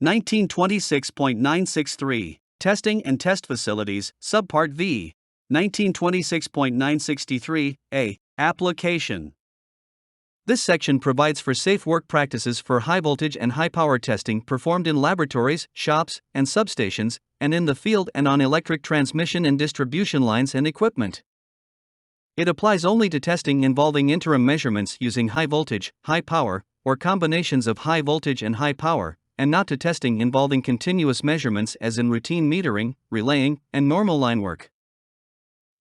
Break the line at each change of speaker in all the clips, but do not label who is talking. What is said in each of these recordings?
1926.963, Testing and Test Facilities, Subpart V. 1926.963, Application. This section provides for safe work practices for high voltage and high power testing performed in laboratories, shops, and substations, and in the field and on electric transmission and distribution lines and equipment. It applies only to testing involving interim measurements using high voltage, high power, or combinations of high voltage and high power, and not to testing involving continuous measurements as in routine metering, relaying, and normal line work.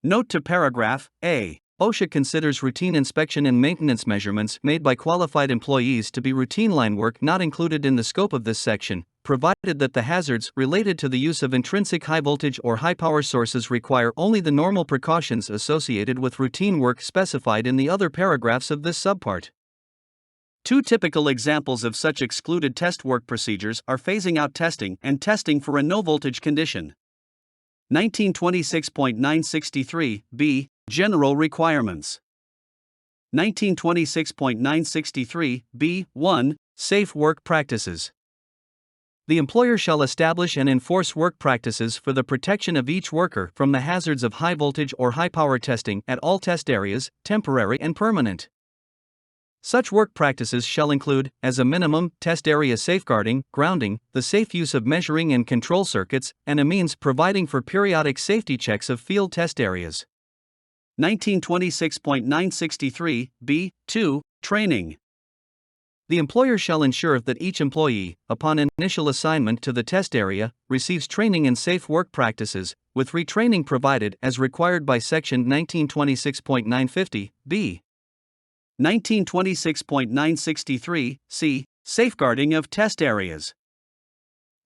Note to paragraph A. OSHA considers routine inspection and maintenance measurements made by qualified employees to be routine line work not included in the scope of this section, provided that the hazards related to the use of intrinsic high voltage or high power sources require only the normal precautions associated with routine work specified in the other paragraphs of this subpart. Two typical examples of such excluded test work procedures are phasing out testing and testing for a no voltage condition. 1926.963, B. General Requirements. 1926.963, B.1, Safe Work Practices. The employer shall establish and enforce work practices for the protection of each worker from the hazards of high voltage or high power testing at all test areas, temporary and permanent. Such work practices shall include, as a minimum, test area safeguarding, grounding, the safe use of measuring and control circuits, and a means providing for periodic safety checks of field test areas. 1926.963, B.2, Training. The employer shall ensure that each employee, upon initial assignment to the test area, receives training in safe work practices, with retraining provided as required by Section 1926.950, B. 1926.963, C. Safeguarding of test areas.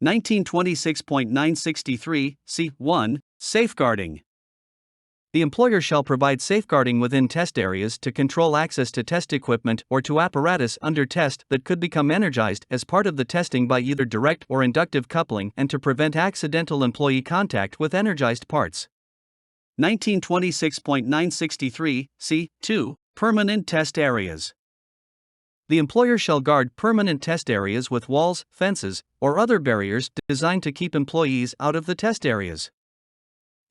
1926.963, C.1, Safeguarding. The employer shall provide safeguarding within test areas to control access to test equipment or to apparatus under test that could become energized as part of the testing by either direct or inductive coupling and to prevent accidental employee contact with energized parts. 1926.963, C.2, Permanent Test Areas. The employer shall guard permanent test areas with walls, fences, or other barriers designed to keep employees out of the test areas.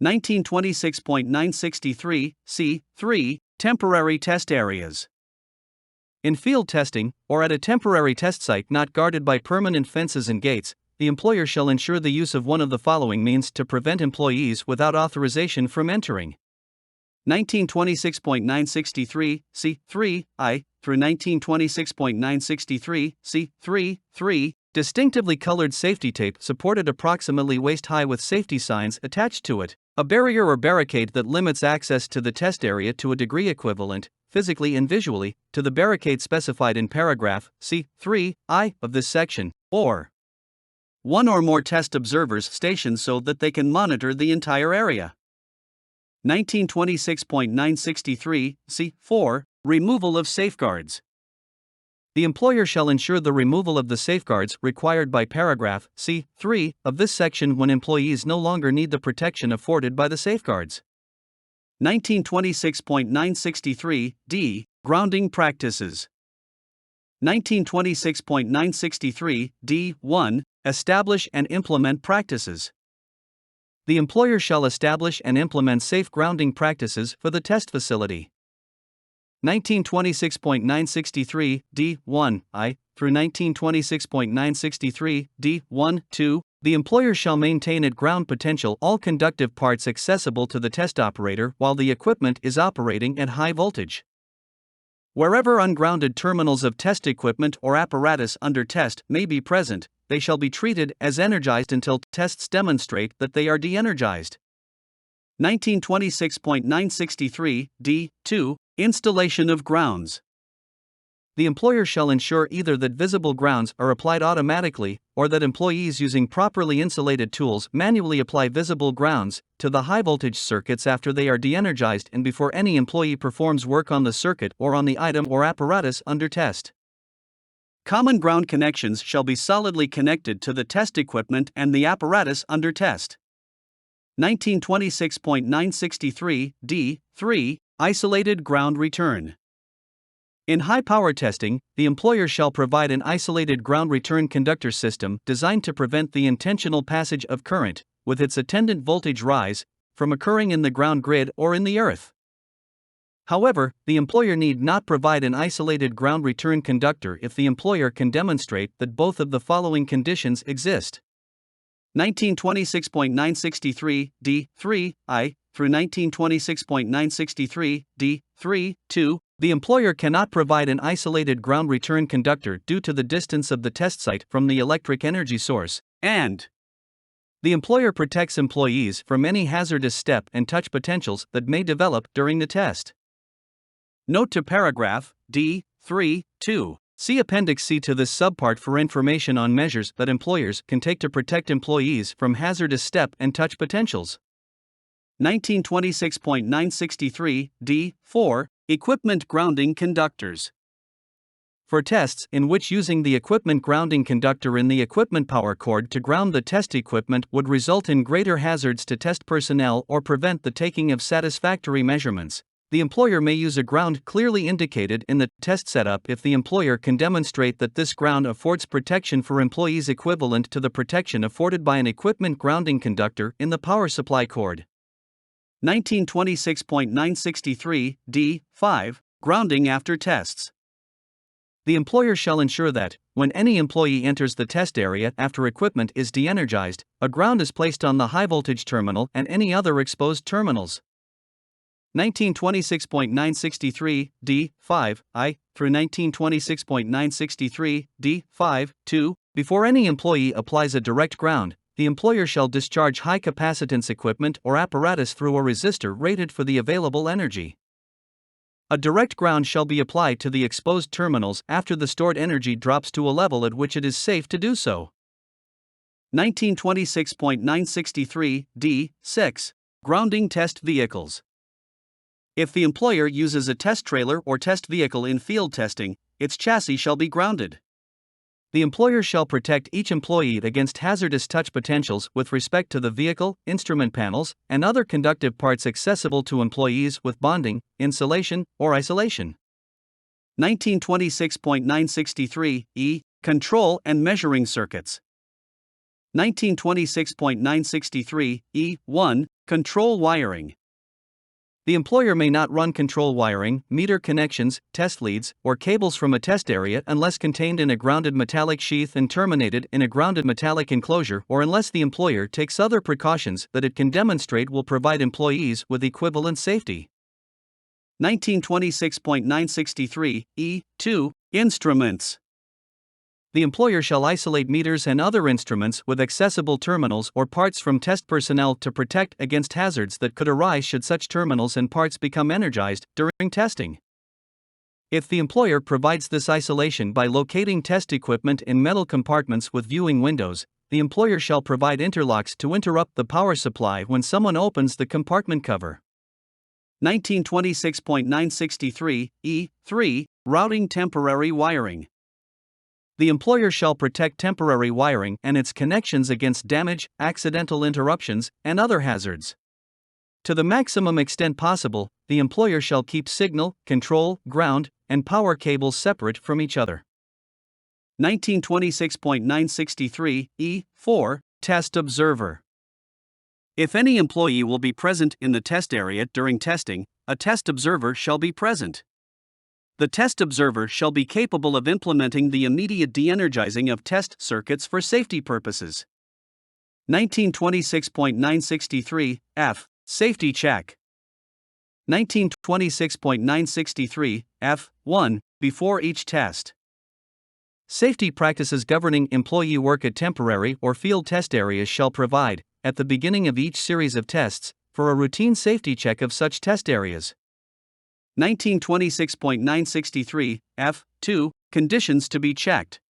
1926.963, C.3, Temporary Test Areas. In field testing, or at a temporary test site not guarded by permanent fences and gates, the employer shall ensure the use of one of the following means to prevent employees without authorization from entering. 1926.963, C.3, through 1926.963, C.3, distinctively colored safety tape supported approximately waist-high with safety signs attached to it, a barrier or barricade that limits access to the test area to a degree equivalent, physically and visually, to the barricade specified in paragraph C.3, of this section, or one or more test observers stationed so that they can monitor the entire area. 1926.963, C.4, Removal of Safeguards. The employer shall ensure the removal of the safeguards required by paragraph C.3 of this section when employees no longer need the protection afforded by the safeguards. 1926.963, D. Grounding Practices. 1926.963, D.1, Establish and Implement Practices. The employer shall establish and implement safe grounding practices for the test facility. 1926.963, D.1, through 1926.963, D.1-2, the employer shall maintain at ground potential all conductive parts accessible to the test operator while the equipment is operating at high voltage. Wherever ungrounded terminals of test equipment or apparatus under test may be present, they shall be treated as energized until tests demonstrate that they are de-energized. 1926.963, D.2, Installation of grounds. The employer shall ensure either that visible grounds are applied automatically or that employees using properly insulated tools manually apply visible grounds to the high voltage circuits after they are de-energized and before any employee performs work on the circuit or on the item or apparatus under test. Common ground connections shall be solidly connected to the test equipment and the apparatus under test. 1926.963, D.3, Isolated ground return. In high-power testing, the employer shall provide an isolated ground return conductor system designed to prevent the intentional passage of current, with its attendant voltage rise, from occurring in the ground grid or in the earth. However, the employer need not provide an isolated ground return conductor if the employer can demonstrate that both of the following conditions exist. 1926.963 D3 I through 1926.963 D3 2. The employer cannot provide an isolated ground return conductor due to the distance of the test site from the electric energy source, and the employer protects employees from any hazardous step and touch potentials that may develop during the test. Note to paragraph D3.2. See Appendix C to this subpart for information on measures that employers can take to protect employees from hazardous step and touch potentials. 1926.963 D4. Equipment grounding conductors. For tests in which using the equipment grounding conductor in the equipment power cord to ground the test equipment would result in greater hazards to test personnel or prevent the taking of satisfactory measurements, the employer may use a ground clearly indicated in the test setup if the employer can demonstrate that this ground affords protection for employees equivalent to the protection afforded by an equipment grounding conductor in the power supply cord. 1926.963 D5. Grounding after tests. The employer shall ensure that, when any employee enters the test area after equipment is de-energized, a ground is placed on the high-voltage terminal and any other exposed terminals. 1926.963 D5 I through 1926.963 D5 2. Before any employee applies a direct ground, the employer shall discharge high capacitance equipment or apparatus through a resistor rated for the available energy. A direct ground shall be applied to the exposed terminals after the stored energy drops to a level at which it is safe to do so. 1926.963 D6. Grounding test vehicles. If the employer uses a test trailer or test vehicle in field testing, its chassis shall be grounded. The employer shall protect each employee against hazardous touch potentials with respect to the vehicle, instrument panels, and other conductive parts accessible to employees with bonding, insulation, or isolation. 1926.963 E. Control and measuring circuits. 1926.963 E1. Control wiring. The employer may not run control wiring, meter connections, test leads, or cables from a test area unless contained in a grounded metallic sheath and terminated in a grounded metallic enclosure, or unless the employer takes other precautions that it can demonstrate will provide employees with equivalent safety. 1926.963 E2. Instruments. The employer shall isolate meters and other instruments with accessible terminals or parts from test personnel to protect against hazards that could arise should such terminals and parts become energized during testing. If the employer provides this isolation by locating test equipment in metal compartments with viewing windows, the employer shall provide interlocks to interrupt the power supply when someone opens the compartment cover. 1926.963 E3. Routing temporary wiring. The employer shall protect temporary wiring and its connections against damage, accidental interruptions, and other hazards. To the maximum extent possible, the employer shall keep signal, control, ground, and power cables separate from each other. 1926.963 E4. Test observer. If any employee will be present in the test area during testing, a test observer shall be present. The test observer shall be capable of implementing the immediate de-energizing of test circuits for safety purposes. 1926.963 F. Safety check. 1926.963 F1. Before each test. Safety practices governing employee work at temporary or field test areas shall provide, at the beginning of each series of tests, for a routine safety check of such test areas. 1926.963 F2. Conditions to be checked.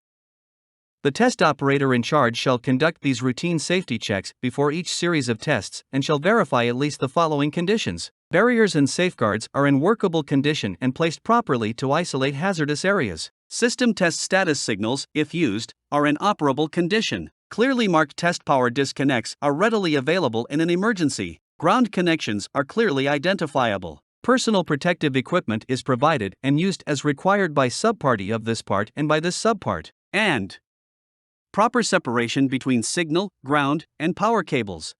The test operator in charge shall conduct these routine safety checks before each series of tests and shall verify at least the following conditions. Barriers and safeguards are in workable condition and placed properly to isolate hazardous areas. System test status signals, if used, are in operable condition. Clearly marked test power disconnects are readily available in an emergency. Ground connections are clearly identifiable. Personal protective equipment is provided and used as required by Subpart E of this part and by this subpart. And proper separation between signal, ground, and power cables.